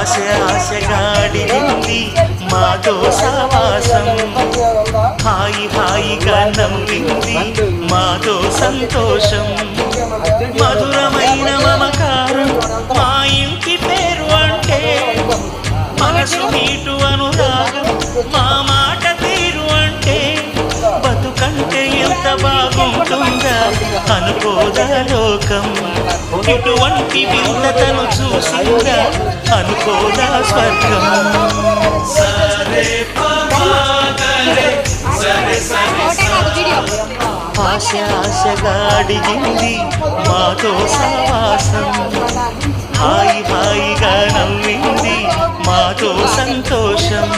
ఆశ ఆశగా అడిగింది మాతో సావాసం, హాయి హాయిగా నవ్వింది మాతో సంతోషం, మధురమైన మమకారం మా ఇంటి పేరు అంటే, మనసు నీటు అనురాగం మా మాట తీరు అంటే, బతుకంటే ఎంత బాగుంటుందా అనుకోదా లోకం, ఇటువంటి వింతతను చూసిందా అనుకోదా స్వర్గం. ఆశ ఆశగా అడిగింది మాతో సావాసం, హాయి హాయిగా నవ్వింది మాతో సంతోషం.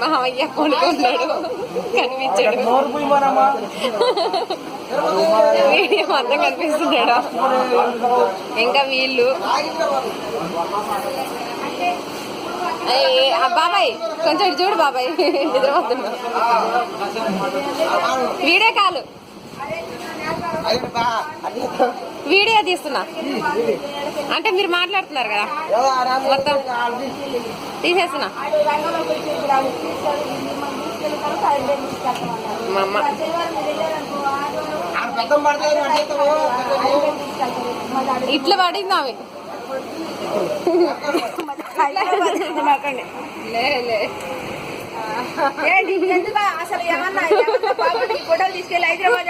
మావయ్య కొనుక్కున్నాడు కనిపించాడు, వీడియో మొత్తం కనిపిస్తున్నాడు. ఇంకా వీళ్ళు బాబాయ్ కొంచెం ఇటు చూడు బాబాయ్, నిద్రపోతున్నా. వీడియో కాలు వీడియో తీస్తున్నా అంటే మీరు మాట్లాడుతున్నారు కదా మొత్తం తీసేస్తున్నా. మా అమ్మ ఇట్లా పడింది ఆమె. అసలు ఏమన్నా ఫోటోలు తీసుకెళ్ళి హైదరాబాద్